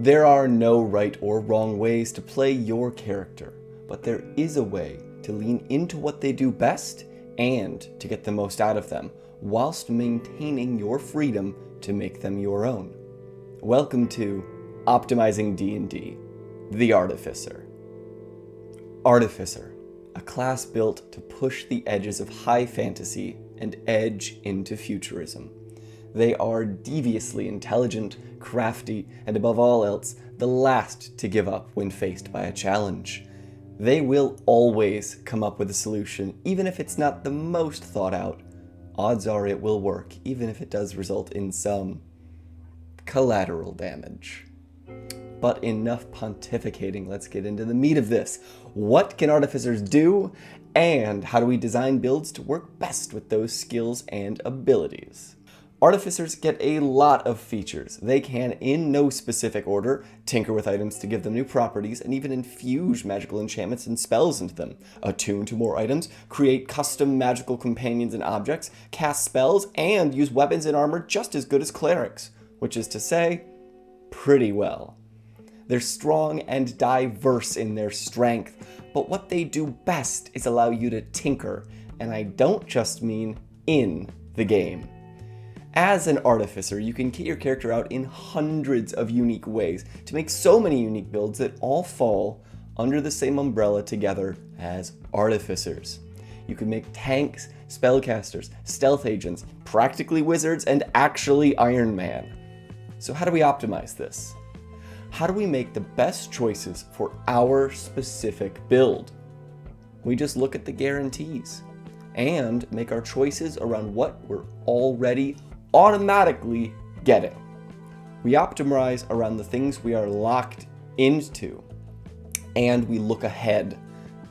There are no right or wrong ways to play your character, but there is a way to lean into what they do best and to get the most out of them, whilst maintaining your freedom to make them your own. Welcome to Optimizing D&D, the Artificer. Artificer, a class built to push the edges of high fantasy and edge into futurism. They are deviously intelligent, crafty, and above all else, the last to give up when faced by a challenge. They will always come up with a solution, even if it's not the most thought out. Odds are it will work, even if it does result in some collateral damage. But enough pontificating, let's get into the meat of this. What can artificers do, and how do we design builds to work best with those skills and abilities? Artificers get a lot of features. They can, in no specific order, tinker with items to give them new properties and even infuse magical enchantments and spells into them, attune to more items, create custom magical companions and objects, cast spells, and use weapons and armor just as good as clerics, which is to say, pretty well. They're strong and diverse in their strength, but what they do best is allow you to tinker, and I don't just mean in the game. As an artificer, you can kit your character out in hundreds of unique ways to make so many unique builds that all fall under the same umbrella together as artificers. You can make tanks, spellcasters, stealth agents, practically wizards, and actually Iron Man. So how do we optimize this? How do we make the best choices for our specific build? We just look at the guarantees and make our choices around what we're already automatically getting. We optimize around the things we are locked into, and we look ahead.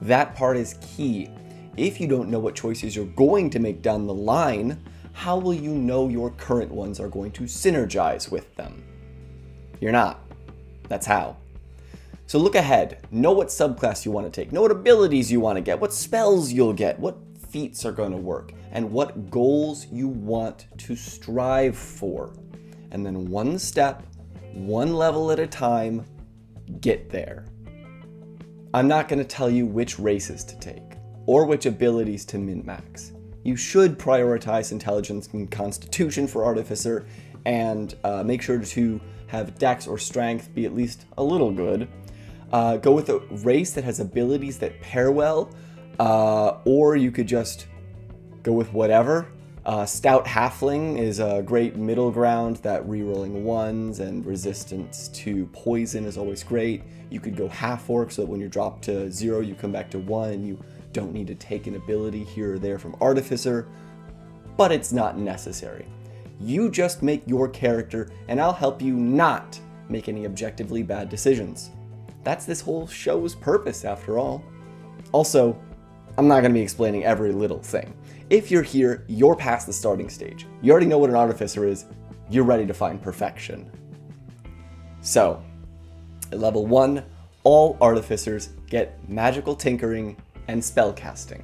That part is key. If you don't know what choices you're going to make down the line, how will you know your current ones are going to synergize with them? You're not. That's how. So look ahead. Know what subclass you want to take. Know what abilities you want to get. What spells you'll get. What feats are going to work. And what goals you want to strive for. And then one step, one level at a time, get there. I'm not going to tell you which races to take or which abilities to min-max. You should prioritize intelligence and constitution for Artificer and make sure to have dex or strength be at least a little good. Go with a race that has abilities that pair well, or you could just go with whatever. Stout Halfling is a great middle ground. That rerolling ones and resistance to poison is always great. You could go half orc so that when you're dropped to 0, you come back to 1 and you don't need to take an ability here or there from Artificer, but it's not necessary. You just make your character and I'll help you not make any objectively bad decisions. That's this whole show's purpose after all. Also, I'm not going to be explaining every little thing. If you're here, you're past the starting stage. You already know what an artificer is. You're ready to find perfection. So, at level 1, all artificers get magical tinkering and spell casting.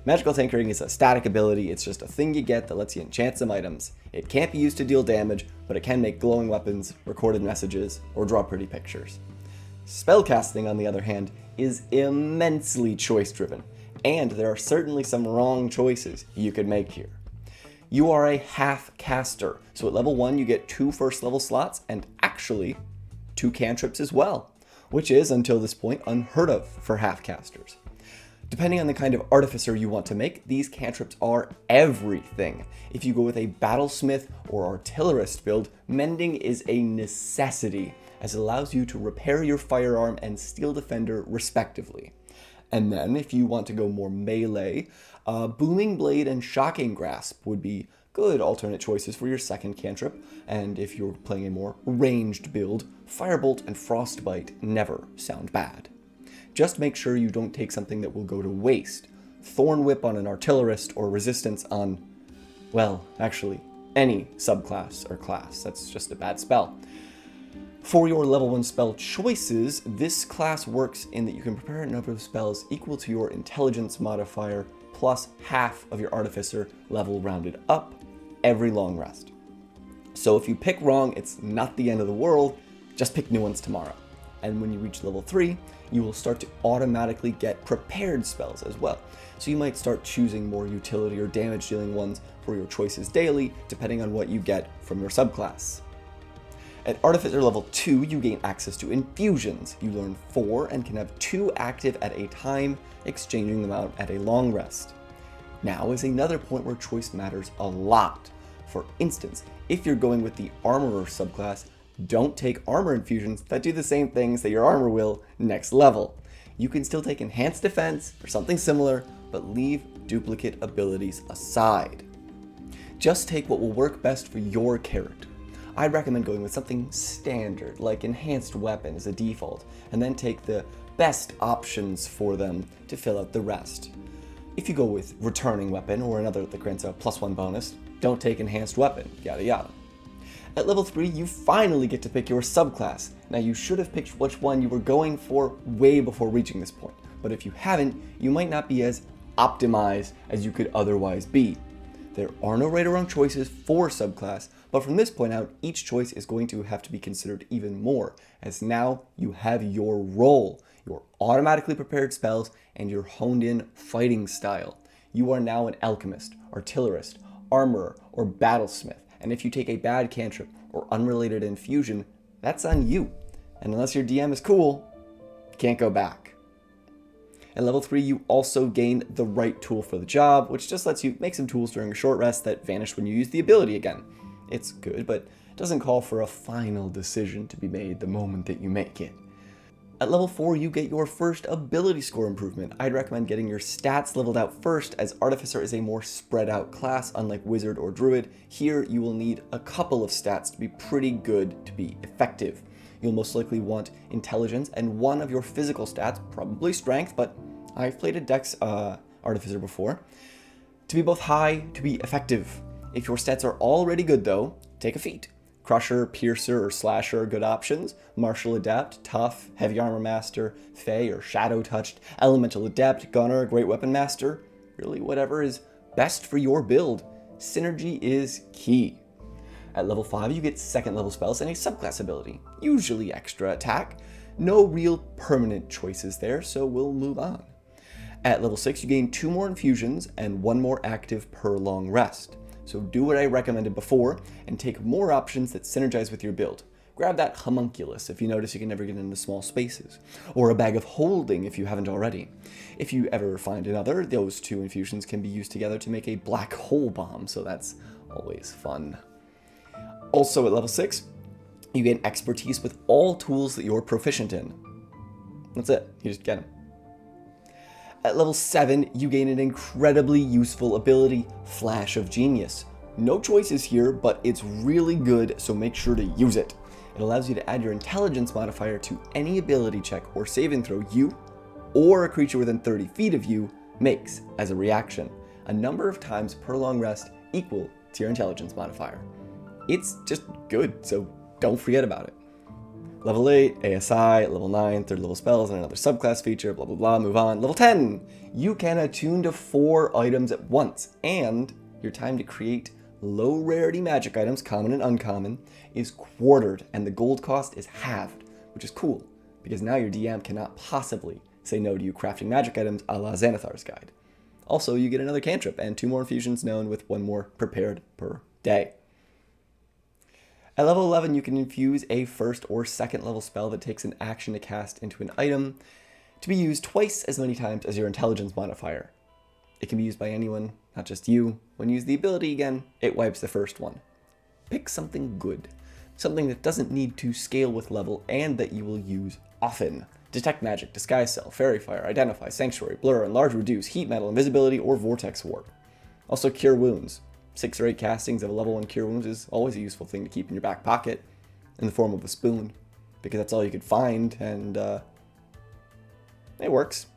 Magical tinkering is a static ability. It's just a thing you get that lets you enchant some items. It can't be used to deal damage, but it can make glowing weapons, recorded messages, or draw pretty pictures. Spellcasting, on the other hand, is immensely choice-driven, and there are certainly some wrong choices you could make here. You are a half caster, so at level 1 you get 2 first level slots and actually 2 cantrips as well, which is, until this point, unheard of for half casters. Depending on the kind of artificer you want to make, these cantrips are everything. If you go with a battlesmith or artillerist build, mending is a necessity, as it allows you to repair your firearm and steel defender respectively. And then, if you want to go more melee, booming blade and shocking grasp would be good alternate choices for your second cantrip, and if you're playing a more ranged build, firebolt and frostbite never sound bad. Just make sure you don't take something that will go to waste. Thorn Whip on an artillerist or resistance on, well, actually, any subclass or class. That's just a bad spell. For your level 1 spell choices, this class works in that you can prepare a number of spells equal to your intelligence modifier plus half of your artificer level rounded up every long rest. So if you pick wrong, it's not the end of the world, Just pick new ones tomorrow. And when you reach level 3, you will start to automatically get prepared spells as well. So you might start choosing more utility or damage dealing ones for your choices daily, depending on what you get from your subclass. At Artificer level 2, you gain access to infusions. You learn 4 and can have 2 active at a time, exchanging them out at a long rest. Now is another point where choice matters a lot. For instance, if you're going with the Armorer subclass, don't take armor infusions that do the same things that your armor will next level. You can still take enhanced defense or something similar, but leave duplicate abilities aside. Just take what will work best for your character. I'd recommend going with something standard, like enhanced weapon as a default, and then take the best options for them to fill out the rest. If you go with returning weapon or another that grants a +1 bonus, don't take enhanced weapon, yada yada. At level 3, you finally get to pick your subclass. Now you should have picked which one you were going for way before reaching this point, but if you haven't, you might not be as optimized as you could otherwise be. There are no right or wrong choices for subclass, but from this point out, each choice is going to have to be considered even more, as now you have your role, your automatically prepared spells, and your honed in fighting style. You are now an alchemist, artillerist, armorer, or battlesmith, and if you take a bad cantrip or unrelated infusion, that's on you. And unless your DM is cool, you can't go back. At level 3, you also gain the right tool for the job, which just lets you make some tools during a short rest that vanish when you use the ability again. It's good, but it doesn't call for a final decision to be made the moment that you make it. At level 4, you get your first ability score improvement. I'd recommend getting your stats leveled out first, as Artificer is a more spread out class, unlike Wizard or Druid. Here, you will need a couple of stats to be pretty good to be effective. You'll most likely want Intelligence and one of your physical stats, probably Strength, but I've played a Dex Artificer before, to be both high to be effective. If your stats are already good though, take a feat. Crusher, Piercer, or Slasher are good options. Martial Adept, Tough, Heavy Armor Master, Fey or Shadow Touched, Elemental Adept, Gunner, Great Weapon Master. Really whatever is best for your build. Synergy is key. At level 5, you get second level spells and a subclass ability, usually extra attack. No real permanent choices there, so we'll move on. At level 6, you gain 2 more infusions and 1 more active per long rest. So do what I recommended before and take more options that synergize with your build. Grab that homunculus if you notice you can never get into small spaces, or a bag of holding if you haven't already. If you ever find another, those 2 infusions can be used together to make a black hole bomb, so that's always fun. Also at level 6, you gain expertise with all tools that you're proficient in. That's it, you just get them. At level 7, you gain an incredibly useful ability, Flash of Genius. No choices here, but it's really good, so make sure to use it. It allows you to add your intelligence modifier to any ability check or saving throw you, or a creature within 30 feet of you, makes as a reaction. A number of times per long rest equal to your intelligence modifier. It's just good, so don't forget about it. Level 8, ASI, level 9, third level spells, and another subclass feature, blah blah blah, move on. Level 10, you can attune to 4 items at once, and your time to create low rarity magic items, common and uncommon, is quartered, and the gold cost is halved, which is cool, because now your DM cannot possibly say no to you crafting magic items a la Xanathar's Guide. Also, you get another cantrip, and 2 more infusions known with 1 more prepared per day. At level 11, you can infuse a first or second level spell that takes an action to cast into an item to be used twice as many times as your intelligence modifier. It can be used by anyone, not just you. When you use the ability again, it wipes the first one. Pick something good, something that doesn't need to scale with level and that you will use often. Detect Magic, Disguise Cell, Fairy Fire, Identify, Sanctuary, Blur, Enlarge, Reduce, Heat Metal, Invisibility, or Vortex Warp. Also Cure Wounds. 6 or 8 castings of a level 1 Cure Wounds is always a useful thing to keep in your back pocket in the form of a spoon, because that's all you could find, and it works.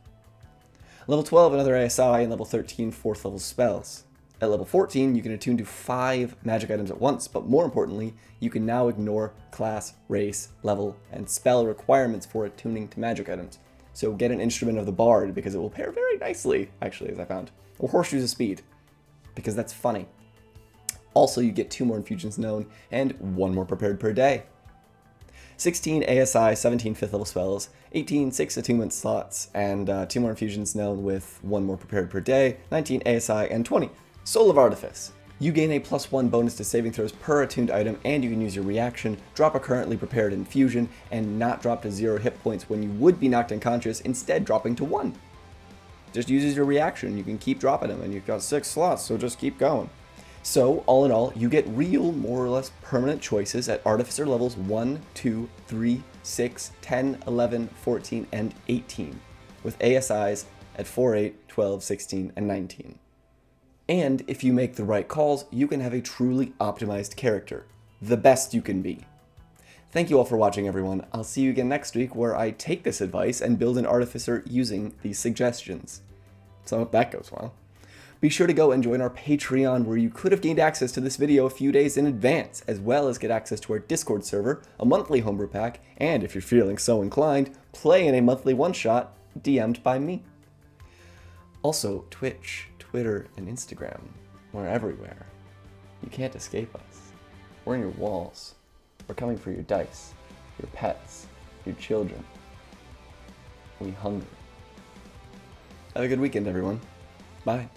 Level 12, another ASI, and level 13, 4th level spells. At level 14, you can attune to 5 magic items at once, but more importantly, you can now ignore class, race, level, and spell requirements for attuning to magic items. So get an Instrument of the Bard, because it will pair very nicely, actually, as I found. Or Horseshoes of Speed, because that's funny. Also, you get 2 more infusions known and 1 more prepared per day. 16 ASI, 17 5th level spells, 18 6 attunement slots, and 2 more infusions known with 1 more prepared per day, 19 ASI, and 20 Soul of Artifice. You gain a +1 bonus to saving throws per attuned item, and you can use your reaction, drop a currently prepared infusion, and not drop to 0 hit points when you would be knocked unconscious, instead dropping to 1. Just uses your reaction, you can keep dropping them, and you've got 6 slots, so just keep going. So, all in all, you get real, more or less permanent choices at Artificer levels 1, 2, 3, 6, 10, 11, 14, and 18, with ASIs at 4, 8, 12, 16, and 19. And if you make the right calls, you can have a truly optimized character. The best you can be. Thank you all for watching, everyone. I'll see you again next week where I take this advice and build an Artificer using these suggestions. So I hope that goes well. Be sure to go and join our Patreon where you could have gained access to this video a few days in advance, as well as get access to our Discord server, a monthly homebrew pack, and if you're feeling so inclined, play in a monthly one-shot DM'd by me. Also, Twitch, Twitter, and Instagram. We're everywhere. You can't escape us. We're in your walls. We're coming for your dice, your pets, your children. We hunger. Have a good weekend, everyone. Bye.